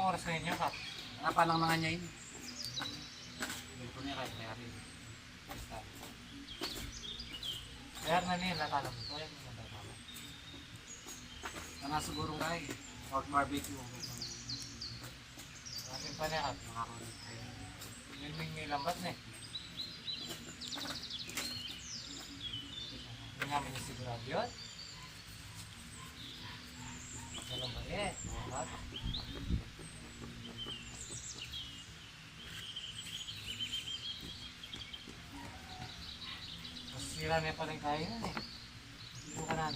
anong oras na inyo, Kap? Apa lang nga niya yun. Dito niya kahit kaya rin. Kaya na niya, natala mo. Kaya mo natala. Kana siguro kaya pork barbecue. Natin pa niya, Kap. Yun may lambat na eh. Hindi namin yung sigurado yun. Dalam ba eh? Lambat. Sira na pa rin kaya yun eh. Hindi ko ka na.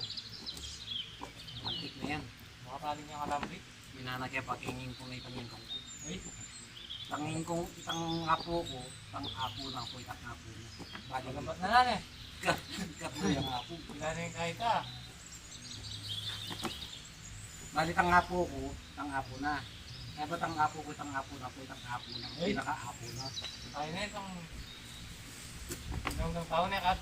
Antik na yan. Makataling niya kalambit. Minanagya pa kinging ko na itangin ko. Ay, Tangin kong itang apo ko, itang apo lang ko, itang apo na. Bali lambat na lang eh. Kapo yung apo. Wala na yung kahit ah. Bali itang apo ko, itang apo na. Kaya ba't ang apo ko, itang apo na po, itang apo na. Ay. Pinaka-apo na. Kaya na itong ilang taon na Kap.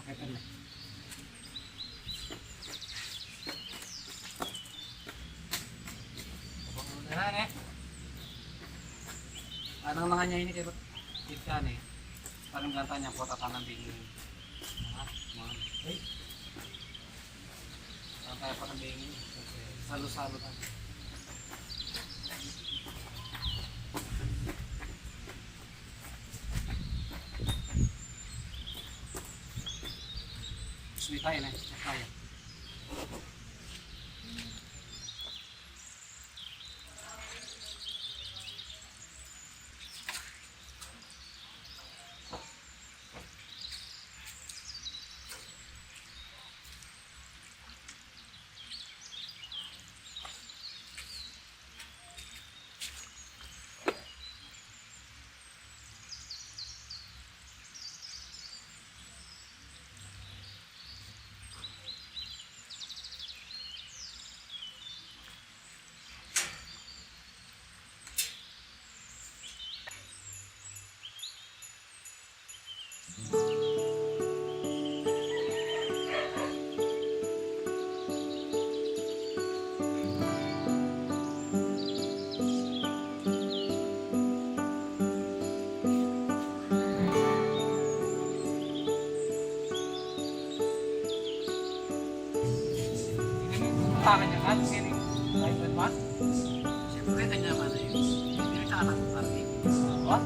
Okay pa na. Pabangunan na eh. Anong nga niya ini kayo kitkan eh. Parang ganta niya po tatanan din yung mga Ay, ang kaya pa ng bingin. Salo-salo na. Sweet tayo na. Kaya. tangan niya Kap. Sini. Right and what? Siyempre kanya man eh. Hindi ka anak ng party. What?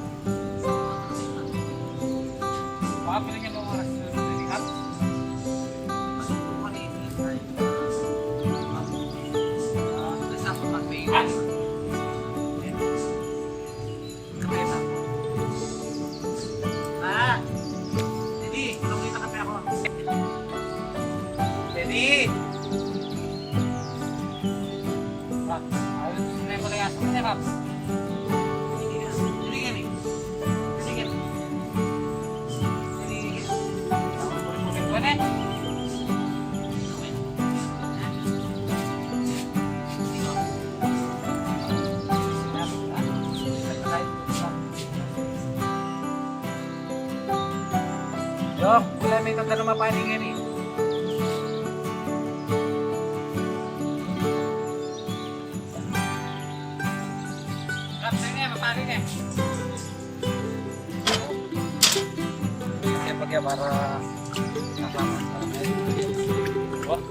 Baka pinagyan mo oras na ni Kap. Masukong ka ni nasa ako mag-bingin. Kapeta. Ah! Daddy, tulong kita kape ako. Daddy! Ayos na yung palayasan mo niya Kap. Daddy ka. Daddy ka ni. Daddy ka. Daddy ka. Ito na eh. Yo, wala may tatanong mapaningan eh. Kap, sini eh. Mapaling eh. Kaya pagya para kasama. What?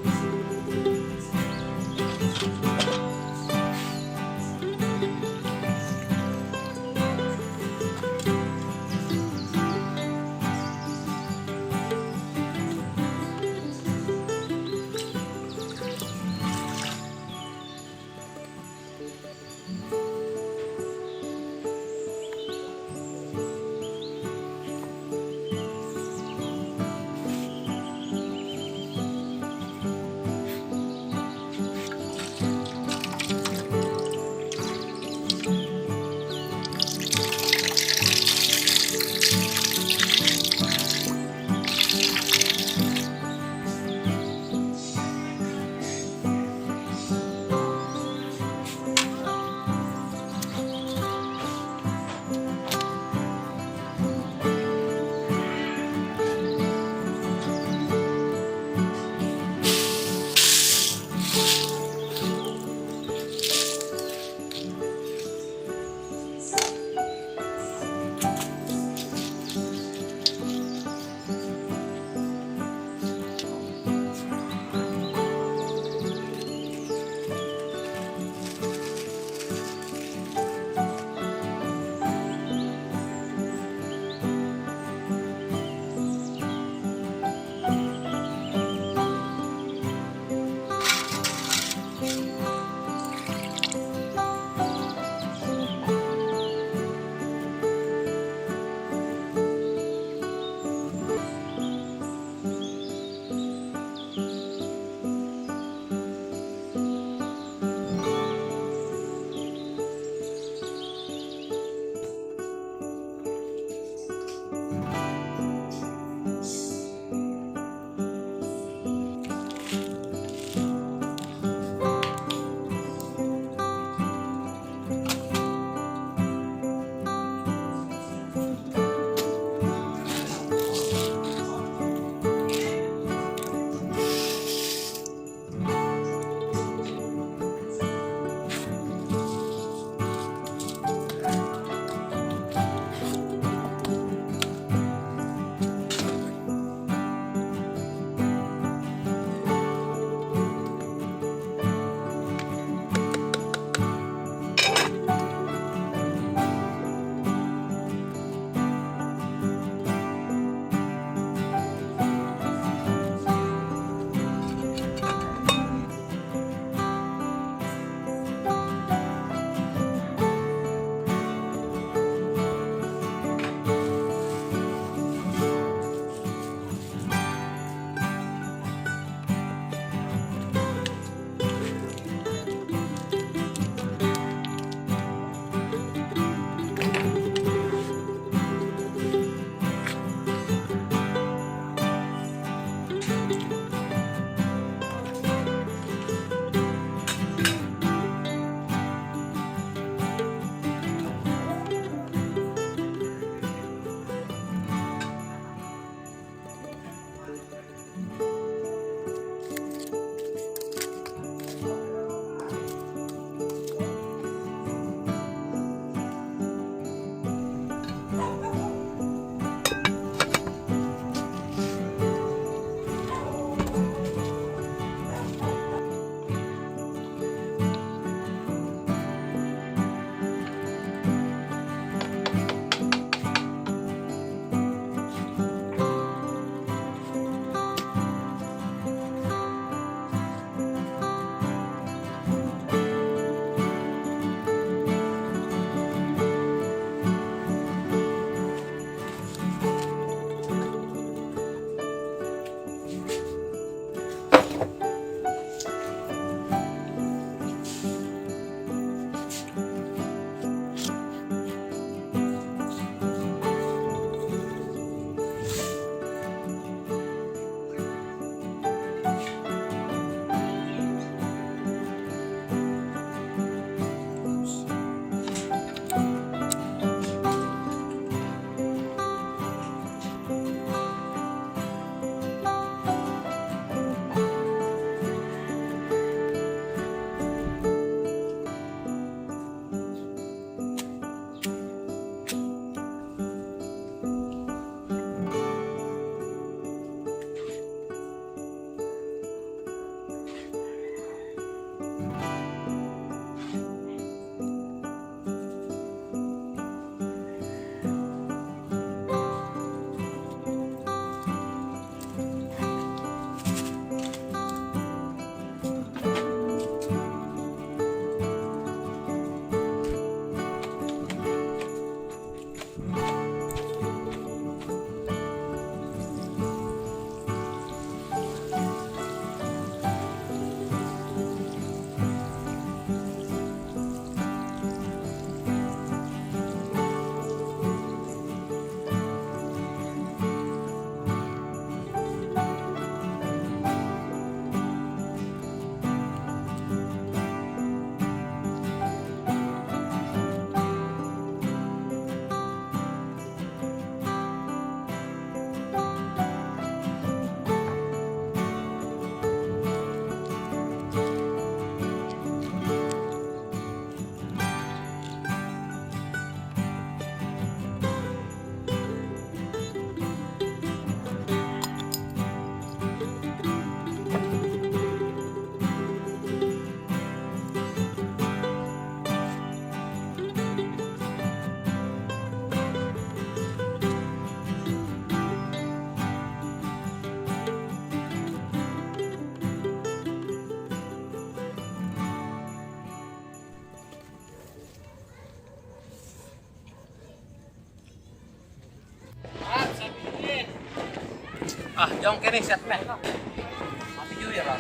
Ah, yung kini set na. Happy New Year ah.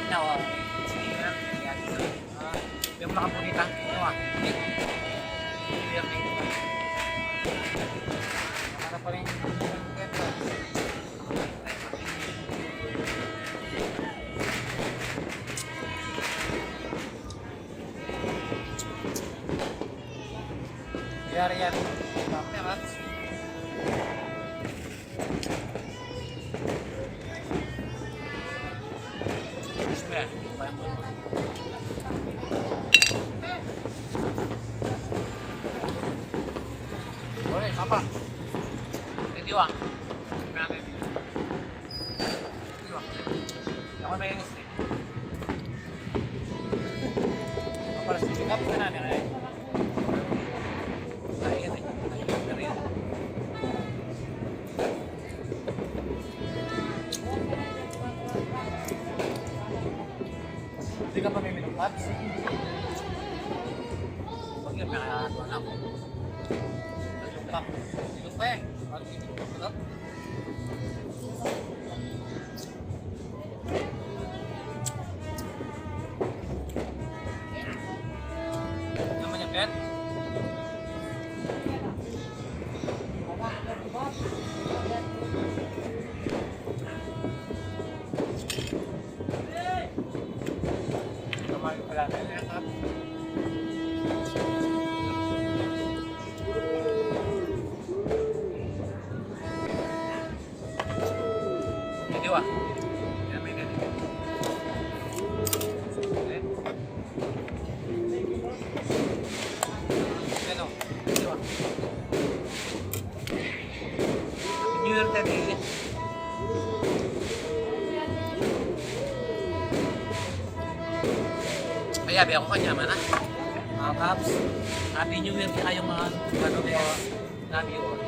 Now, sige na. Yung nakapunita. Ano ah? New Year na ito. Para pa rin yan. Bakit Mats? Bismillah. Boleh, apa? Ini wang. Mana ini? Ini wang. Yang mana yang ini? Apa sih? Apa mana nih? Hindi ka pa may minum Paps? Pag yun, nakakatuwa na ako. Naglupa. Naglupa eh. Pag minum ko. Naman yung Ben? Wala na yan, ha? Hindi wa. Yan may ganito. Okay. Ano? Hindi wa. New Year tadi. Kaya biya ko kanya man ah. Mga Paps, Happy New Year kayong mga ano po. Love you all.